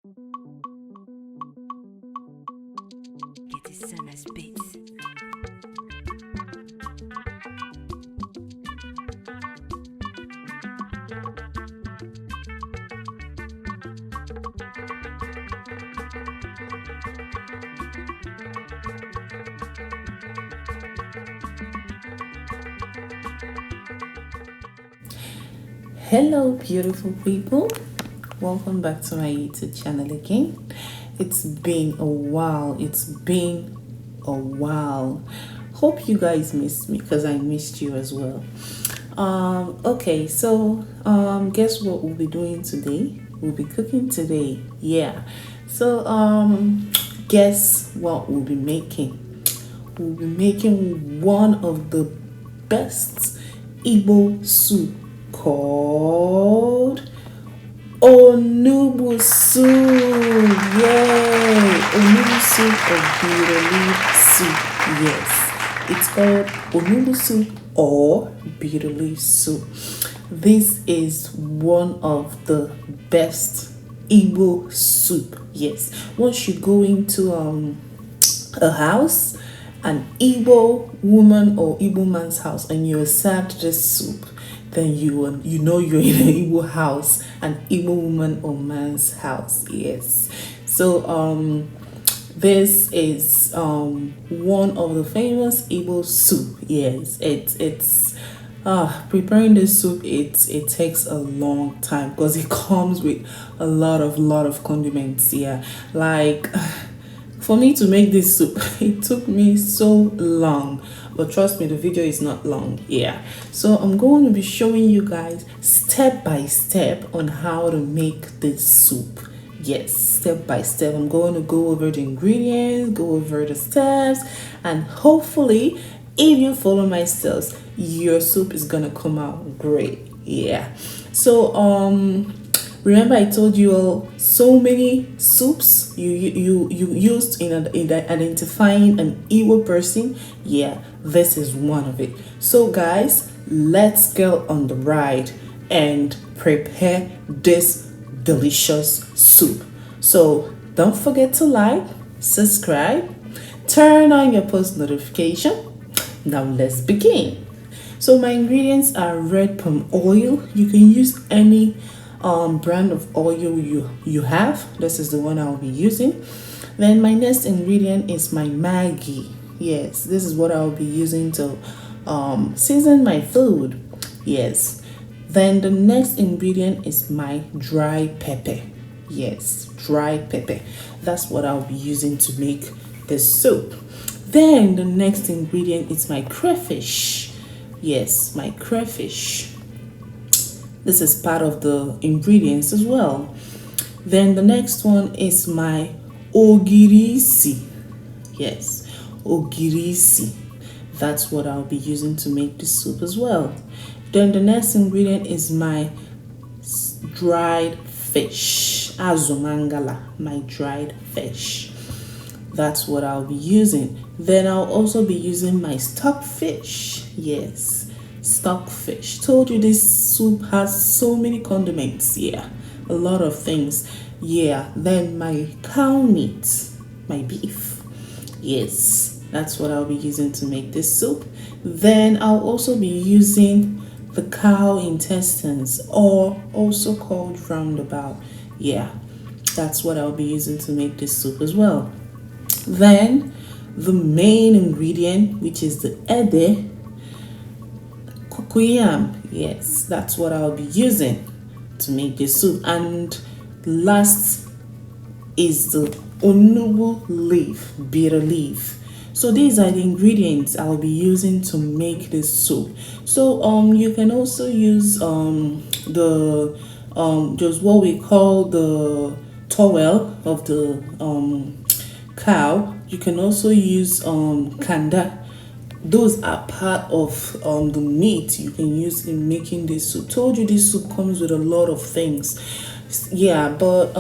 Get his son as bits. Hello, beautiful people. Welcome back to my YouTube channel again. It's been a while. Hope you guys missed me because I missed you as well. Okay, so guess what we'll be doing today? We'll be cooking today. Yeah. So guess what we'll be making? We'll be making one of the best Igbo soup called Onugbu soup. Yay! Onugbu soup or bitter leaf soup. Yes, it's called Onugbu soup or bitter leaf soup. This is one of the best Igbo soup. Yes, once you go into a house, an Igbo woman or Igbo man's house, and you're served this soup, then you know you're in an Igbo house, an Igbo woman or man's house. Yes. So this is one of the famous Igbo soup. Yes, it's preparing this soup, it takes a long time because it comes with a lot of condiments. Yeah, like for me to make this soup, it took me so long, but trust me, the video is not long. Yeah, so I'm going to be showing you guys step by step on how to make this soup. Yes, step by step. I'm going to go over the ingredients, go over the steps, and hopefully if you follow my steps, your soup is gonna come out great. Yeah, so remember I told you all so many soups you used in identifying an Igbo person. Yeah, this is one of it. So guys, let's go on the ride and prepare this delicious soup. So don't forget to like, subscribe, turn on your post notification. Now let's begin. So my ingredients are red palm oil. You can use any brand of oil you have. This is the one I'll be using. Then my next ingredient is my Maggi. Yes, this is what I'll be using to season my food. Yes. Then the next ingredient is my dry pepper. Yes, dry pepper. That's what I'll be using to make this soup. Then the next ingredient is my crayfish. Yes, my crayfish. This is part of the ingredients as well. Then the next one is my ogirisi. Yes, ogirisi. That's what I'll be using to make this soup as well. Then the next ingredient is my dried fish. Azumangala, my dried fish. That's what I'll be using. Then I'll also be using my stockfish. Yes, stockfish. Told you this soup has so many condiments. Yeah, a lot of things. Yeah, then my cow meat, my beef. Yes, that's what I'll be using to make this soup. Then I'll also be using the cow intestines, or also called roundabout. Yeah, that's what I'll be using to make this soup as well. Then the main ingredient, which is the ede, cocoyam. Yes, that's what I'll be using to make this soup. And last is the onugbu leaf, bitter leaf. So these are the ingredients I'll be using to make this soup. So you can also use the just what we call the towel of the cow. You can also use kanda. Those are part of the meat you can use in making this soup. Told you this soup comes with a lot of things. Yeah, but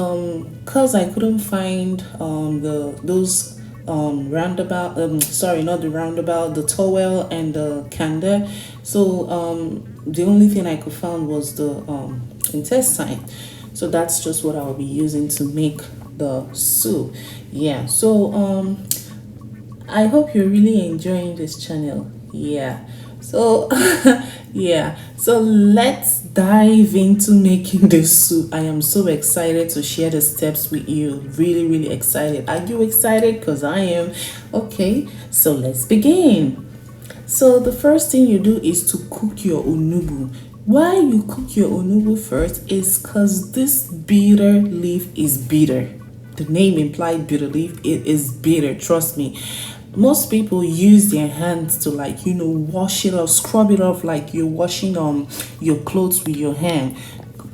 cause I couldn't find those roundabout, sorry, not the roundabout, the towel and the kanda. So the only thing I could find was the intestine. So that's just what I'll be using to make the soup. Yeah, so I hope you're really enjoying this channel. Yeah. So yeah. So let's dive into making this soup. I am so excited to share the steps with you. Really, really excited. Are you excited? Because I am. Okay, so let's begin. So the first thing you do is to cook your onugbu. Why you cook your onugbu first is because this bitter leaf is bitter. The name implied bitter leaf, it is bitter, trust me. Most people use their hands to, like, wash it off, scrub it off like you're washing your clothes with your hand.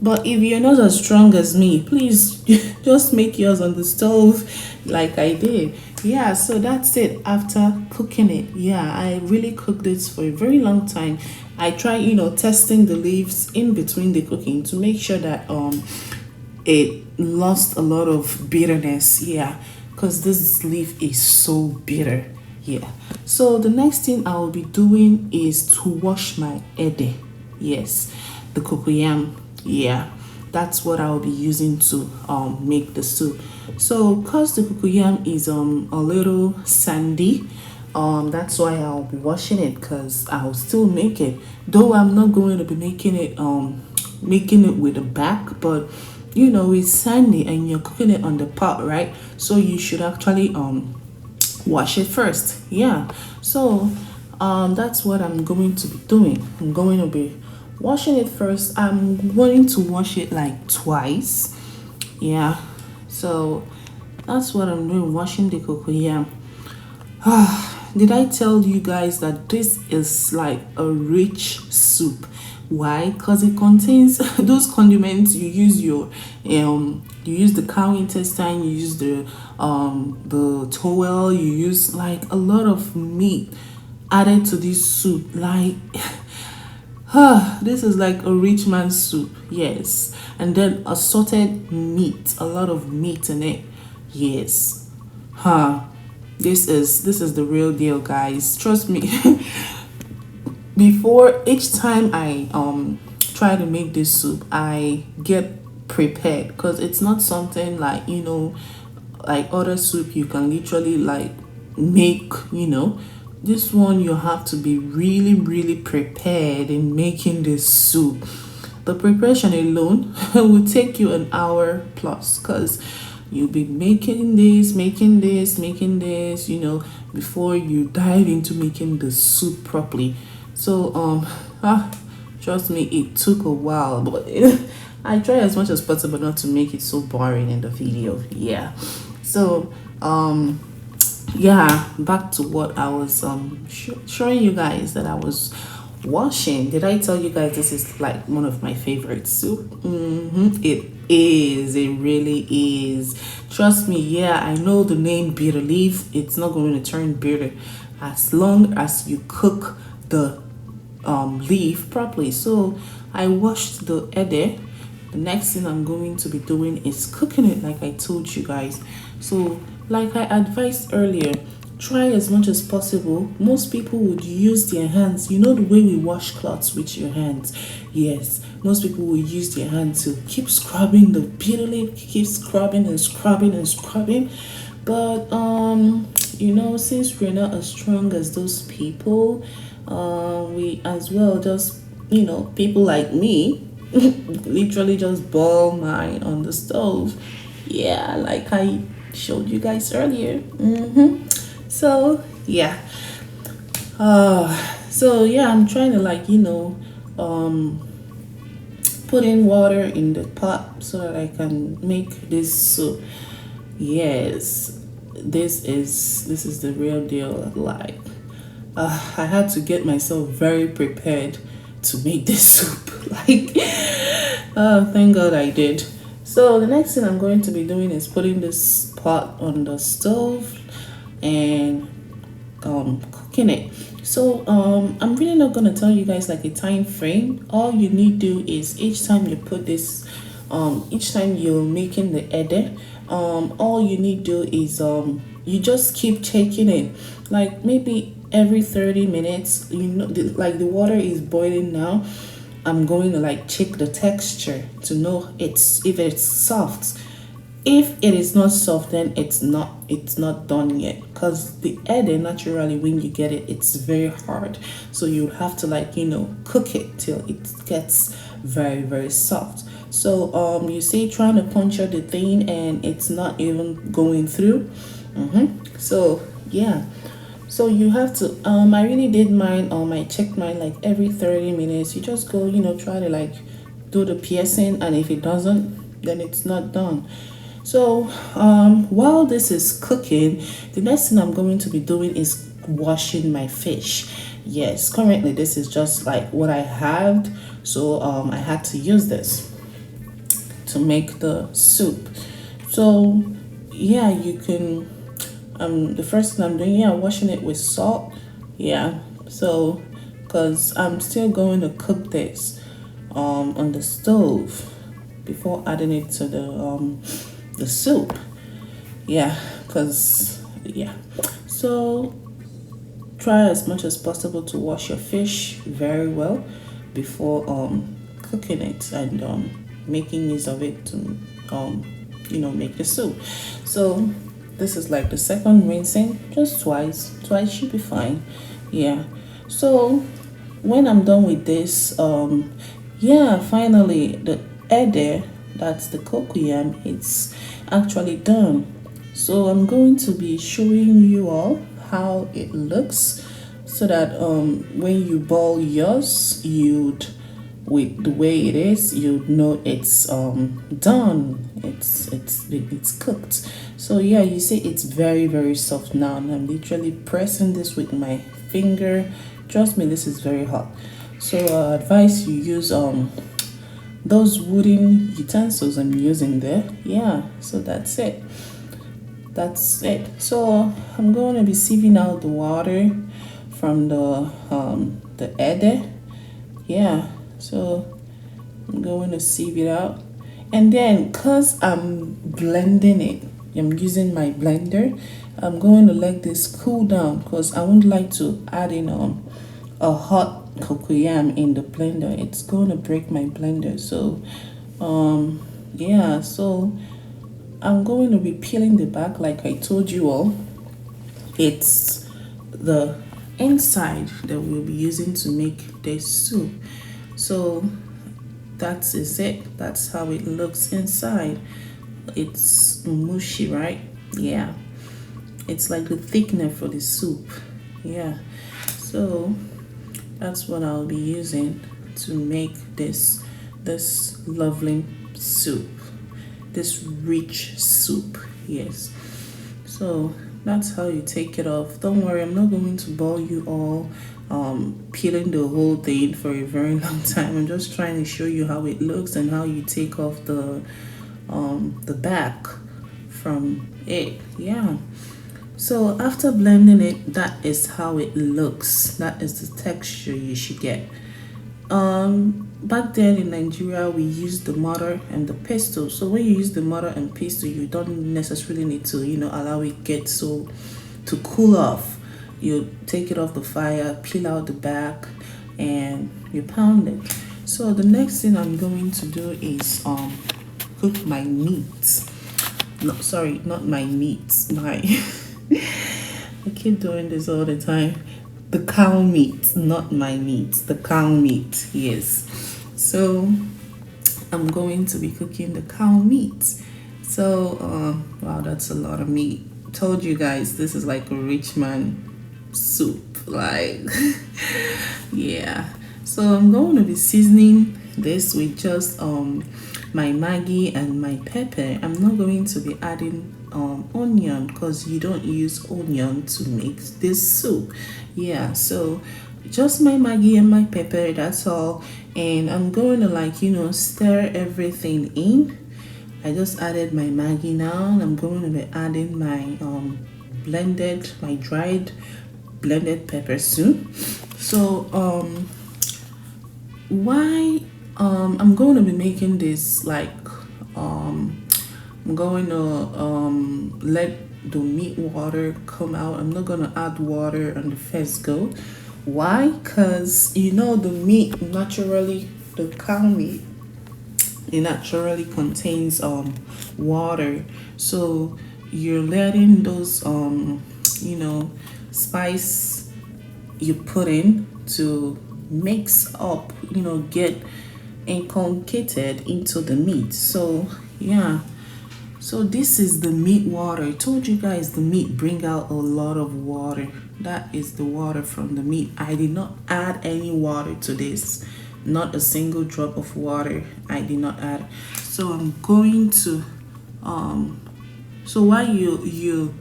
But if you're not as strong as me, please just make yours on the stove like I did. Yeah, so that's it after cooking it. Yeah, I really cooked this for a very long time. I try, testing the leaves in between the cooking to make sure that it lost a lot of bitterness. Yeah, because this leaf is so bitter. Yeah, so the next thing I'll be doing is to wash my ede. Yes, the cocoyam. Yeah, that's what I'll be using to make the soup. So because the cocoyam is a little sandy, that's why I'll be washing it, because I'll still make it, though I'm not going to be making it with the back, but it's sandy and you're cooking it on the pot, right? So you should actually wash it first. Yeah, so that's what I'm going to be doing. I'm going to be washing it first. I'm going to wash it like twice. Yeah, so that's what I'm doing, washing the cocoyam. Did I tell you guys that this is like a rich soup? Why? Because it contains those condiments. You use you use the cow intestine, you use the towel, you use like a lot of meat added to this soup. Like this is like a rich man's soup. Yes, and then assorted meat, a lot of meat in it. Yes, this is the real deal, guys, trust me. Before each time I try to make this soup, I get prepared, because it's not something like like other soup you can literally like make. This one you have to be really, really prepared in making this soup. The preparation alone will take you an hour plus, because you'll be making this, before you dive into making the soup properly. So trust me, it took a while, but I try as much as possible not to make it so boring in the video. Yeah, so yeah, back to what I was showing you guys that I was washing. Did I tell you guys this is like one of my favorite soup? It is, it really is, trust me. Yeah, I know the name bitter leaf, it's not going to turn bitter as long as you cook the leaf properly. So I washed the ede. The next thing I'm going to be doing is cooking it, like I told you guys. So like I advised earlier, try as much as possible. Most people would use their hands, the way we wash cloths with your hands. Yes, most people will use their hand to keep scrubbing the bitter leaf, keep scrubbing and scrubbing and scrubbing. But since we're not as strong as those people, we as well just people like me literally just boil mine on the stove. Yeah, like I showed you guys earlier. So yeah, I'm trying to put in water in the pot so that I can make this soup. Yes, this is the real deal. Like I had to get myself very prepared to make this soup. Like thank God I did. So the next thing I'm going to be doing is putting this pot on the stove and cooking it. So I'm really not gonna tell you guys like a time frame. All you need to do is each time you put this each time you're making the ede, all you need to do is you just keep checking it, like maybe every 30 minutes. Like the water is boiling now, I'm going to like check the texture to know if it's soft. If it is not soft, then it's not done yet, because the ede naturally when you get it, it's very hard, so you have to like cook it till it gets very very soft. So you see trying to puncture the thing and it's not even going through. So yeah, so you have to I really did mine. I checked mine like every 30 minutes. You just go try to like do the piercing, and if it doesn't, then it's not done. So while this is cooking, the next thing I'm going to be doing is washing my fish. Yes, currently this is just like what I had, so I had to use this to make the soup. So yeah, you can the first thing I'm doing, yeah, washing it with salt. Yeah, so because I'm still going to cook this on the stove before adding it to the soup. Yeah, because yeah, so try as much as possible to wash your fish very well before cooking it and making use of it to make the soup. So this is like the second rinsing, just twice should be fine. Yeah, so when I'm done with this, yeah, finally the ede, that's the cocoyam, it's actually done. So I'm going to be showing you all how it looks, so that when you boil yours, you'd with the way it is, you know it's done. It's cooked. So yeah, you see it's very very soft now, and I'm literally pressing this with my finger. Trust me, this is very hot. So I advise you use those wooden utensils I'm using there. Yeah, so that's it. So I'm going to be sieving out the water from the ede. Yeah, so I'm going to sieve it out, and then because I'm blending it, I'm using my blender. I'm going to let this cool down, because I wouldn't like to add in a hot cocoyam in the blender. It's going to break my blender. So yeah, so I'm going to be peeling the back like I told you all. It's the inside that we'll be using to make this soup. So that is it. That's how it looks inside. It's mushy, right? Yeah, it's like the thickener for the soup. Yeah, so that's what I'll be using to make this lovely soup, this rich soup. Yes, so that's how you take it off. Don't worry, I'm not going to bore you all peeling the whole thing for a very long time. I'm just trying to show you how it looks and how you take off the back from it. Yeah, so after blending it, that is how it looks. That is the texture you should get. Back then in Nigeria, we used the mortar and the pestle. So when you use the mortar and pestle, you don't necessarily need to allow it get so to cool off. You take it off the fire, peel out the back, and you pound it. So the next thing I'm going to do is cook my meat. No, sorry, not my meat. My I keep doing this all the time. The cow meat, not my meat. The cow meat, yes. So I'm going to be cooking the cow meat. So wow, that's a lot of meat. Told you guys this is like a rich man soup, like yeah. So I'm going to be seasoning this with just my Maggi and my pepper. I'm not going to be adding onion, because you don't use onion to make this soup. Yeah, so just my Maggi and my pepper, that's all. And I'm going to stir everything in. I just added my Maggi now, and I'm going to be adding my my dried blended pepper soup. So why I'm going to be making this like I'm going to let the meat water come out. I'm not going to add water on the first go. Why? Because the meat naturally the cow meat, it naturally contains water, so you're letting those spice you put in to mix up, get inculcated into the meat. So yeah, so this is the meat water. I told you guys the meat bring out a lot of water. That is the water from the meat. I did not add any water to this, not a single drop of water. I did not add. So I'm going to so while you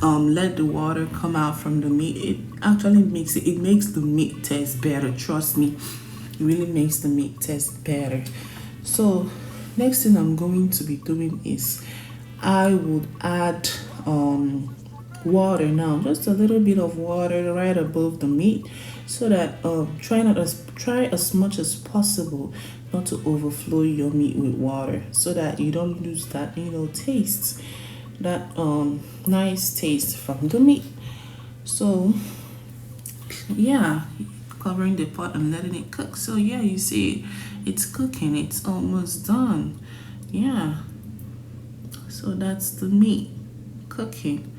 let the water come out from the meat, it actually makes the meat taste better. Trust me, it really makes the meat taste better. So next thing I'm going to be doing is I would add water now, just a little bit of water right above the meat, so that try as much as possible not to overflow your meat with water, so that you don't lose that taste, that nice taste from the meat. So yeah, covering the pot and letting it cook. So yeah, you see it's cooking, it's almost done. Yeah, so that's the meat cooking.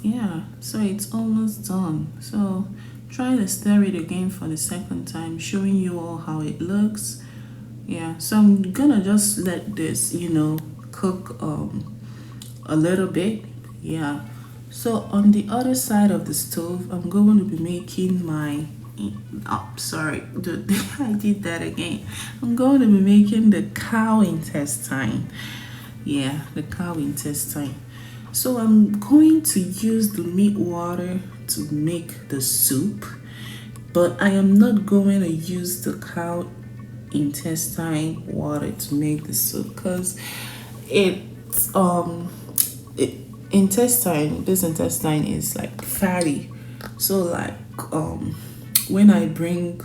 Yeah, so it's almost done. So try to stir it again for the second time, showing you all how it looks. Yeah, so I'm gonna just let this cook a little bit. Yeah, so on the other side of the stove, I'm going to be making my sorry, I did that again. I'm going to be making the cow intestine. Yeah, the cow intestine. So I'm going to use the meat water to make the soup, but I am not going to use the cow intestine water to make the soup, because it's this intestine is like fatty. So like when I bring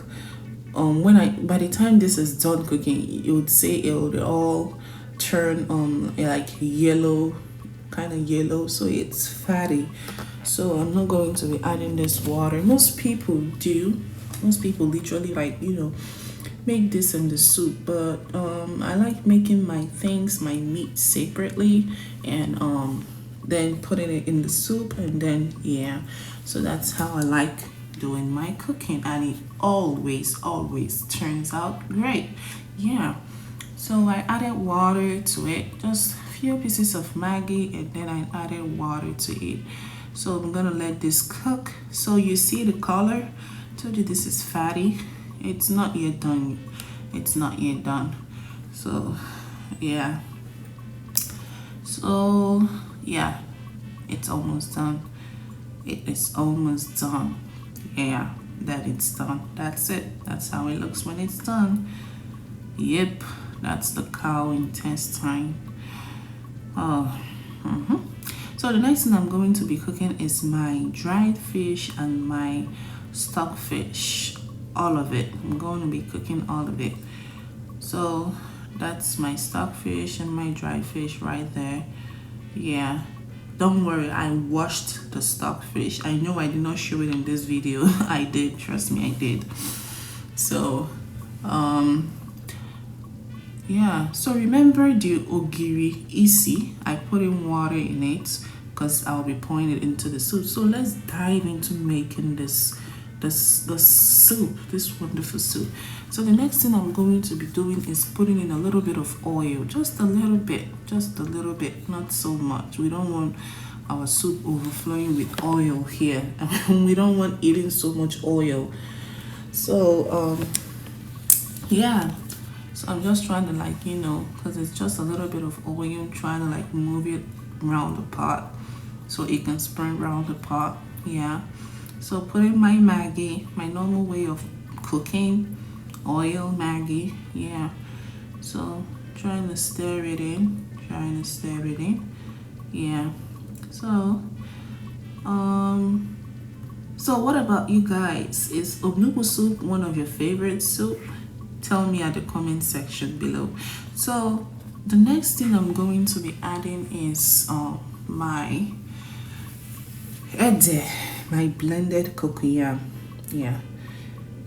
by the time this is done cooking, you would say it would all turn like yellow, kind of yellow, so it's fatty. So I'm not going to be adding this water. Most people literally make this in the soup, but I like making my meat separately, and then putting it in the soup, and then yeah, so that's how I like doing my cooking, and it always turns out great. Yeah, so I added water to it, just a few pieces of Maggi, and then I added water to it. So I'm gonna let this cook. So you see the color, I told you this is fatty. It's not yet done. So yeah, it's almost done. It is almost done. Yeah, that it's done. That's it. That's how it looks when it's done. Yep, that's the cow intestine. So the next thing I'm going to be cooking is my dried fish and my stockfish. All of it. I'm going to be cooking all of it. So that's my stockfish and my dried fish right there. Yeah, don't worry, I washed the stockfish. I know I did not show it in this video. I did, trust me, I did. So yeah, so remember the ogiri isi, I put in water in it because I'll be pouring it into the soup. So let's dive into making this soup, this wonderful soup. So the next thing I'm going to be doing is putting in a little bit of oil, just a little bit, not so much. We don't want our soup overflowing with oil here. We don't want eating so much oil. So yeah, so I'm just trying to because it's just a little bit of oil, trying to move it around the pot so it can spread around the pot. Yeah, so put in my Maggi, my normal way of cooking, oil, Maggi. Yeah, so trying to stir it in. Yeah, so so what about you guys? Is Onugbu soup one of your favorite soup? Tell me at the comment section below. So the next thing I'm going to be adding is my blended cocoyam. Yeah,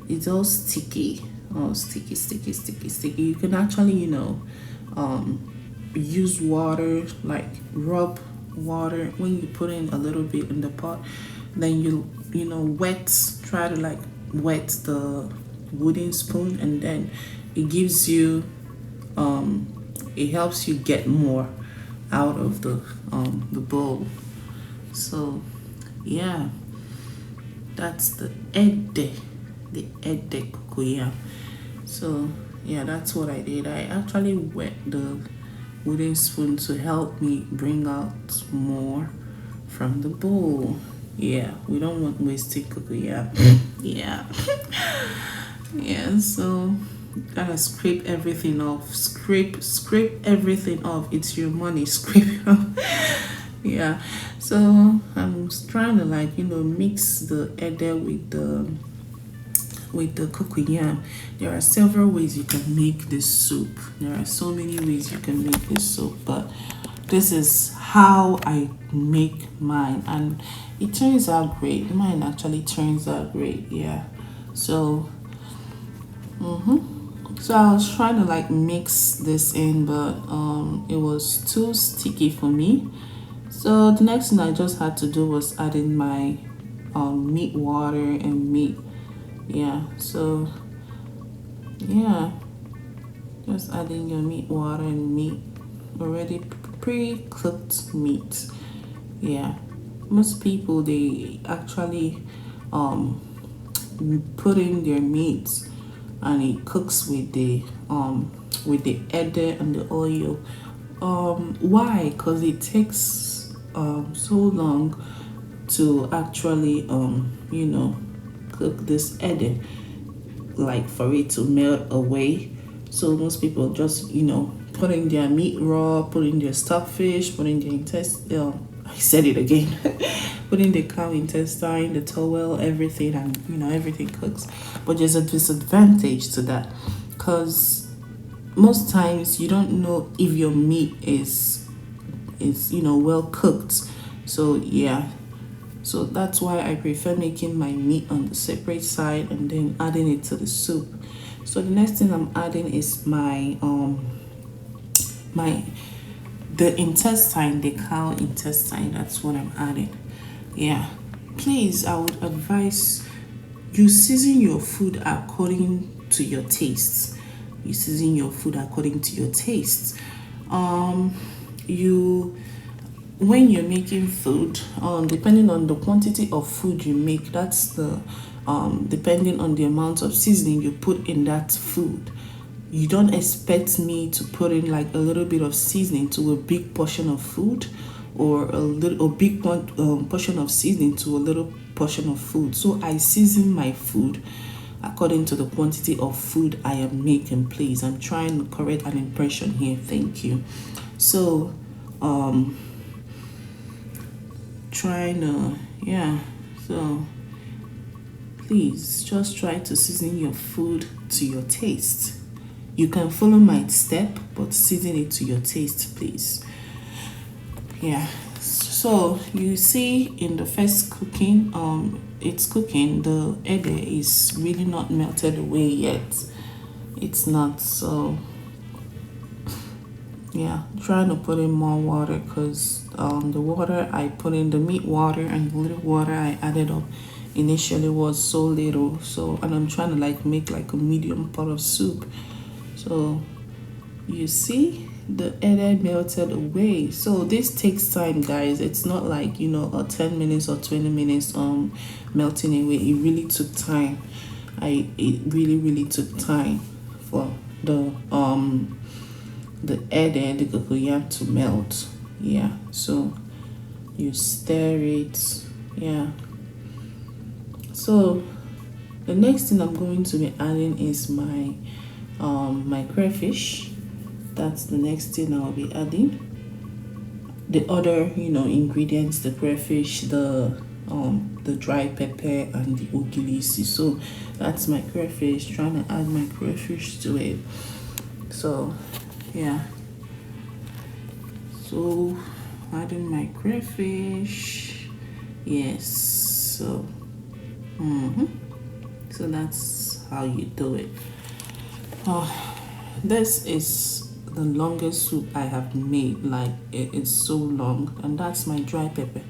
it's all sticky, oh sticky, sticky, sticky, sticky. You can actually, use water, like rub water when you put in a little bit in the pot, then wet, try to like wet the wooden spoon, and then it gives you, it helps you get more out of the bowl. So yeah, that's the cocoyam. So yeah, that's what I did. I actually wet the wooden spoon to help me bring out more from the bowl. Yeah, we don't want wasted cocoyam. Yeah. Yeah, so gotta scrape everything off. Scrape everything off. It's your money. Scrape it off. Yeah. So I'm trying to like, mix the ede with the cocoyam. There are several ways you can make this soup. There are so many ways you can make this soup, but this is how I make mine, and it turns out great. Mine actually turns out great. Yeah. So so I was trying to like mix this in, but it was too sticky for me. So the next thing I just had to do was add in my meat water and meat. Yeah, so yeah, just adding your meat water and meat, already pre-cooked meat. Yeah, most people they actually um put in their meat and it cooks with the ede and the oil. Why? Because it takes so long to actually cook this ede, like for it to melt away. So most people just put in their meat raw, put in their stockfish, put in their intestine. I said it again. Put in the cow intestine, the towel, everything, and everything cooks. But there's a disadvantage to that, because most times you don't know if your meat is well cooked. So yeah, so that's why I prefer making my meat on the separate side and then adding it to the soup. So the next thing I'm adding is my the intestine, the cow intestine. That's what I'm adding. Yeah, please, I would advise you season your food according to your tastes. You season your food according to your tastes. You When you're making food, depending on the quantity of food you make, that's the depending on the amount of seasoning you put in that food. You don't expect me to put in like a little bit of seasoning to a big portion of food, or a big portion of seasoning to a little portion of food. So I season my food according to the quantity of food I am making. Please, I'm trying to correct an impression here. Thank you. So trying to, yeah, so please just try to season your food to your taste. You can follow my step, but season it to your taste, please. Yeah, so you see in the first cooking, it's cooking, the ede is really not melted away yet. It's not. So yeah, trying to put in more water, because the water I put in, the meat water and the little water I added up initially was so little. So, and I'm trying to like make like a medium pot of soup. So you see the ede melted away. So this takes time, guys. It's not like a 10 minutes or 20 minutes melting away. It really took time. It really took time for the ede, the cocoyam, to melt. Yeah, so you stir it. Yeah, so the next thing I'm going to be adding is my crayfish. That's the next thing I'll be adding. The other ingredients, the crayfish, the dry pepper, and the ogilisi. So that's my crayfish. Trying to add my crayfish to it. So yeah, so adding my crayfish. Yes. So so that's how you do it. This is the longest soup I have made. Like it's so long, and that's my dry pepper.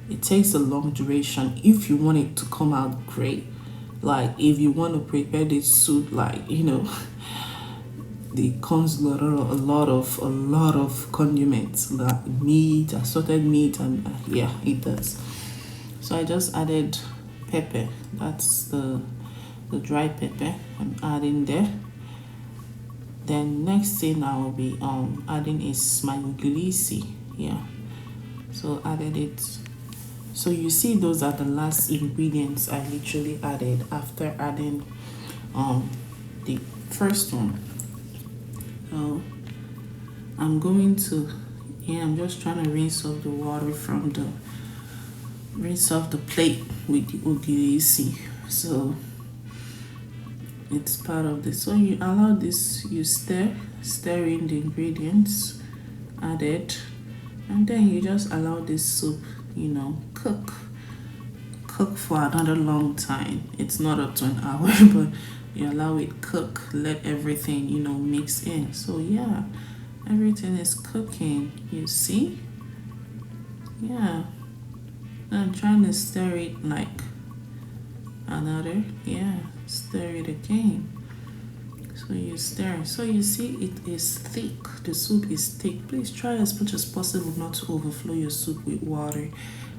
It takes a long duration if you want it to come out great. Like if you want to prepare this soup, like it comes with a lot of condiments, like meat, assorted meat, and yeah, it does. So I just added pepper. That's the dry pepper I'm adding there. Then next thing I will be adding is my glisi. Yeah. So added it. So you see those are the last ingredients I literally added after adding the first one. So I'm going to I'm just trying to rinse off the water from the plate with the ogirisi. So it's part of this. So you allow this, you stir in the ingredients added, and then you just allow this soup, cook for another long time. It's not up to an hour, but you allow it cook, let everything, mix in. So yeah, everything is cooking, you see? Yeah. I'm trying to stir it like stir it again. So you stir. So you see it is thick. The soup is thick. Please try as much as possible not to overflow your soup with water.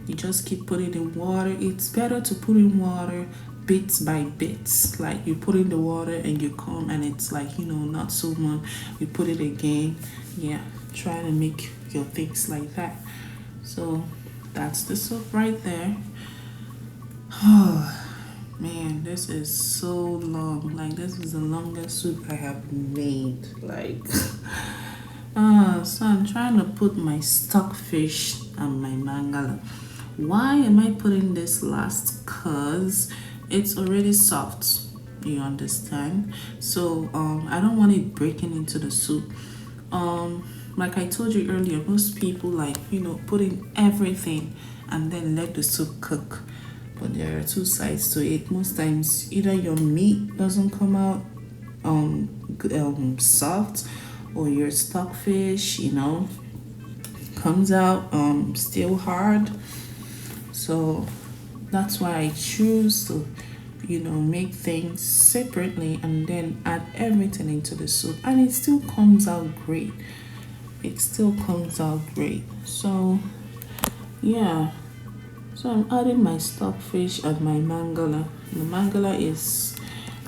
You just keep putting in water. It's better to put in water bits by bits. Like you put in the water and you come and it's like, not so much. You put it again. Yeah, try to make your things like that. So that's the soup right there. Oh man, this is so long. Like this is the longest soup I have made. Like so I'm trying to put my stockfish and my mangala. Why am I putting this last? Cause it's already soft. You understand? So I don't want it breaking into the soup. Like I told you earlier, most people put in everything and then let the soup cook. But there are two sides to it. Most times, either your meat doesn't come out soft, or your stockfish, comes out still hard. So that's why I choose to, make things separately and then add everything into the soup, and it still comes out great. So yeah, so I'm adding my stockfish and my mangala. The mangala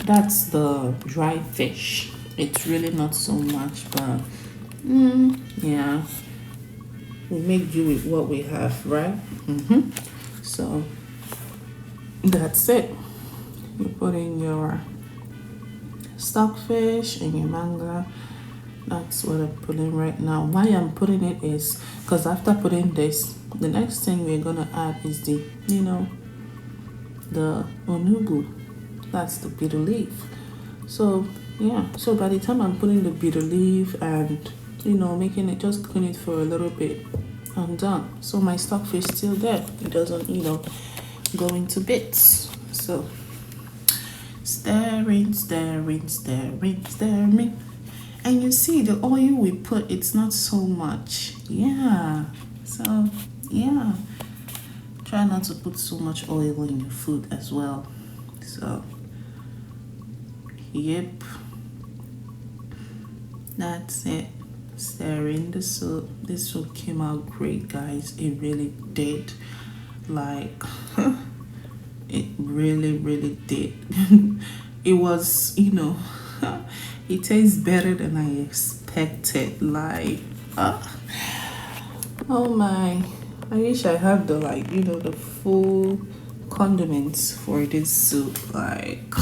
that's the dry fish. It's really not so much, but yeah, we make do with what we have, right? So that's it. You put in your stockfish and your mangala. That's what I'm putting right now. Why I'm putting it is because after putting this, the next thing we're gonna add is the onugbu. That's the bitter leaf. So yeah, so by the time I'm putting the bitter leaf and making it, just cooking it for a little bit, I'm done. So my stockfish still there. It doesn't go into bits. So stirring. And you see the oil we put, it's not so much. Yeah. So yeah, try not to put so much oil in your food as well. So yep, that's it. Stirring the soup. This soup came out great, guys. It really did. Like it really did. It was it tastes better than I expected. Like oh my, I wish I had the the full condiments for this soup. Like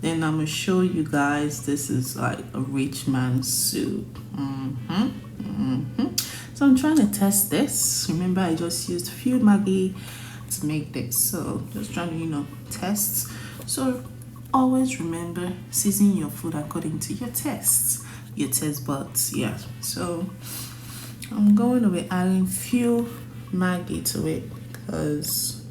then I'm gonna show you guys this is like a rich man's soup. So I'm trying to test this. Remember, I just used a few Maggi to make this. So just trying to test. So always remember, season your food according to your taste buds. Yeah. So I'm going to be adding few Maggi to it because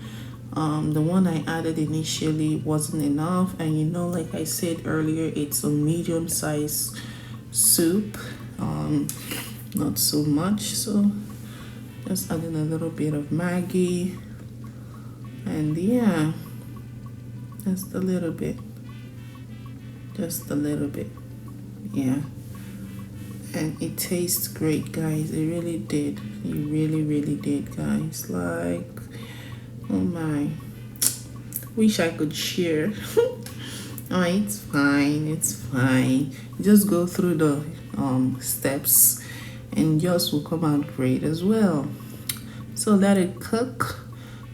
The one I added initially wasn't enough, and like I said earlier, it's a medium size soup, not so much, so just adding a little bit of Maggi, and yeah, just a little bit, yeah. And it tastes great, guys. It really did. It really did, guys. Like, oh my, wish I could share. Oh, it's fine. Just go through the steps and yours will come out great as well. So let it cook.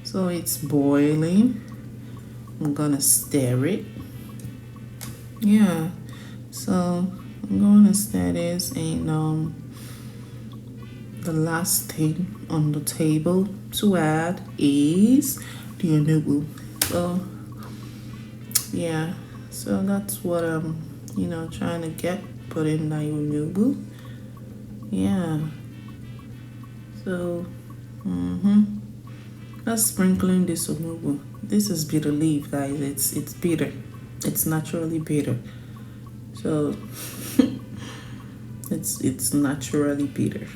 So it's boiling. I'm gonna stir it. Yeah, so I'm gonna stir this, and the last thing on the table to add is the onugbu. So yeah, so that's what I'm trying to get, put in the onugbu. Yeah, so just sprinkling this onugbu. This is bitter leaf, guys. It's bitter. It's naturally bitter. So it's naturally bitter.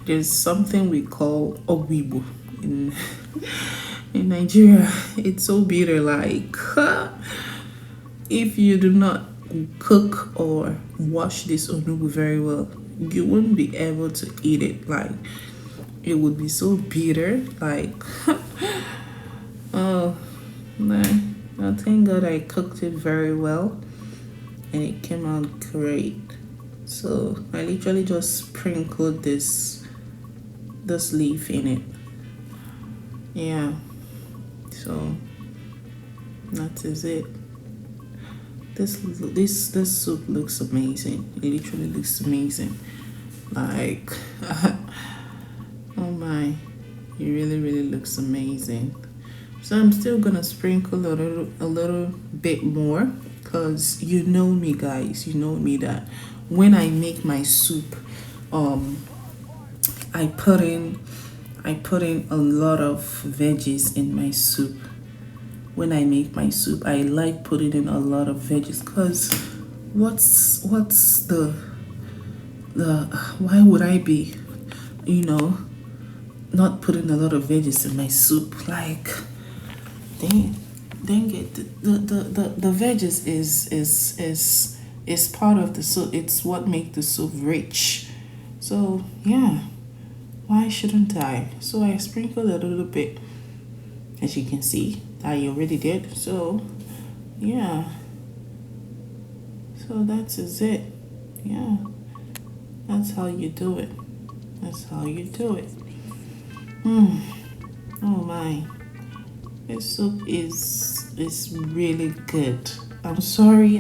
There's something we call ogwibu in Nigeria. It's so bitter, like if you do not cook or wash this onugbu very well, you wouldn't be able to eat it. Like, it would be so bitter, like oh man. I thank God I cooked it very well and it came out great. So I literally just sprinkled this leaf in it. Yeah, so that is it. This soup looks amazing. It literally looks amazing. Like oh my, it really looks amazing. So I'm still gonna sprinkle a little bit more, because you know me, guys. You know me that when I make my soup, I put in a lot of veggies in my soup. When I make my soup, I like putting in a lot of veggies, because what's the why would I be not putting a lot of veggies in my soup? Like, dang it, the veggies is part of the soup. It's what makes the soup rich. So yeah, why shouldn't I? So I sprinkled a little bit, as you can see I already did. So yeah, so that is it. Yeah, that's how you do it. Oh my, this soup is really good. I'm sorry,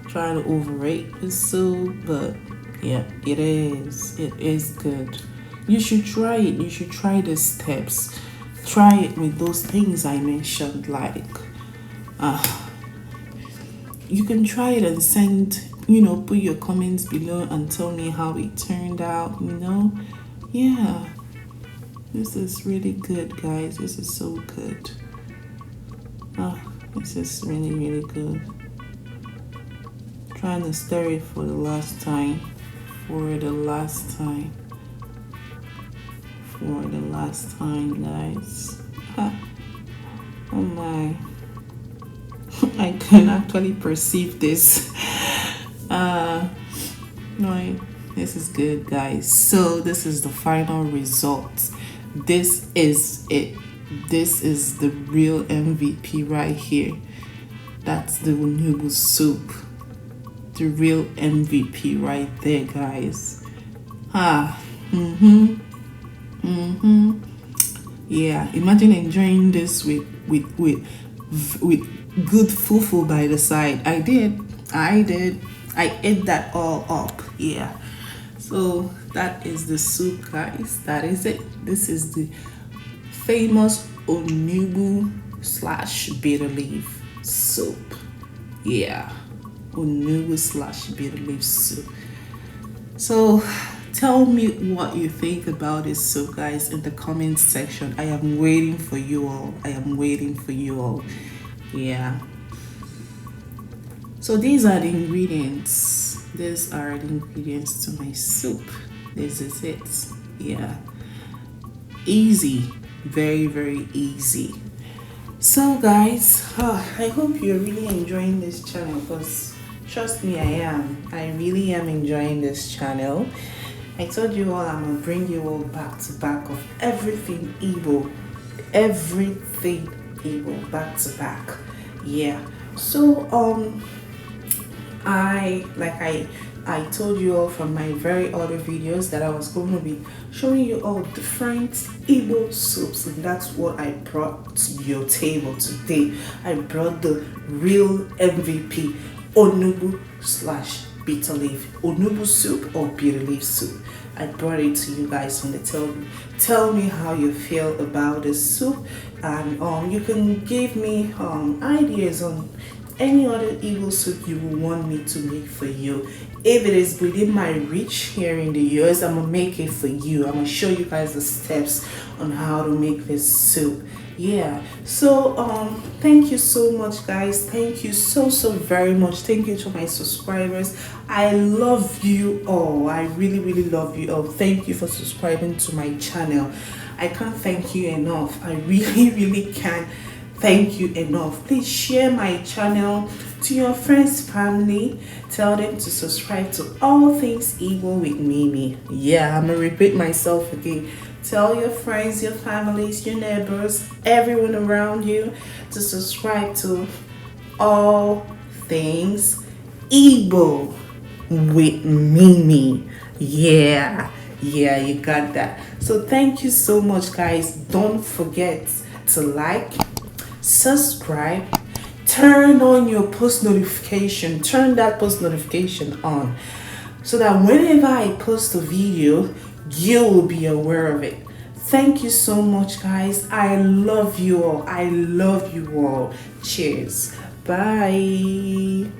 trying to overrate this soup, but yeah, it is good. You should try it. You should try the steps. Try it with those things I mentioned, like you can try it and send, put your comments below and tell me how it turned out. Yeah, this is really good, guys. This is so good. This is really good. Trying to stir it for the last time, guys. Oh my, I can actually perceive this. No, this is good, guys. So this is the final result. This is it. This is the real MVP right here. That's the onugbu soup. The real MVP right there, guys. Yeah, imagine enjoying this with good fufu by the side. I did. I ate that all up. Yeah. So that is the soup, guys. That is it. This is the famous onugbu / bitter leaf soup. Yeah, onugbu / bitter leaf soup. So Tell me what you think about this soup, guys, in the comment section. I am waiting for you all. I am waiting for you all. Yeah. So these are the ingredients. These are the ingredients to my soup. This is it. Yeah. Easy. Very, very easy. So guys, I hope you're really enjoying this channel, because trust me, I really am enjoying this channel. I told you all I'm gonna bring you all back to back of everything Igbo, back to back. Yeah. So I told you all from my very other videos that I was going to be showing you all different Igbo soups, and that's what I brought to your table today. I brought the real MVP Onugbu / bitter leaf Onugbu soup or bitter leaf soup. I brought it to you guys on the tell me how you feel about this soup, and you can give me ideas on any other Igbo soup you will want me to make for you. If it is within my reach here in the US, I'm gonna make it for you. I'm gonna show you guys the steps on how to make this soup. Yeah, so thank you so much, guys. Thank you so very much. Thank you to my subscribers. I love you all. I really love you all. Thank you for subscribing to my channel. I can't thank you enough. I really can't thank you enough. Please share my channel to your friends, family. Tell them to subscribe to All Things Igbo with Mimi. Yeah, I'm gonna repeat myself again. Tell your friends, your families, your neighbors, everyone around you to subscribe to All Things Igbo with Mimi. Yeah, you got that. So thank you so much, guys. Don't forget to like, subscribe, turn on your post notification, turn that post notification on, so that whenever I post a video, you will be aware of it. Thank you so much, guys. I love you all. Cheers. Bye.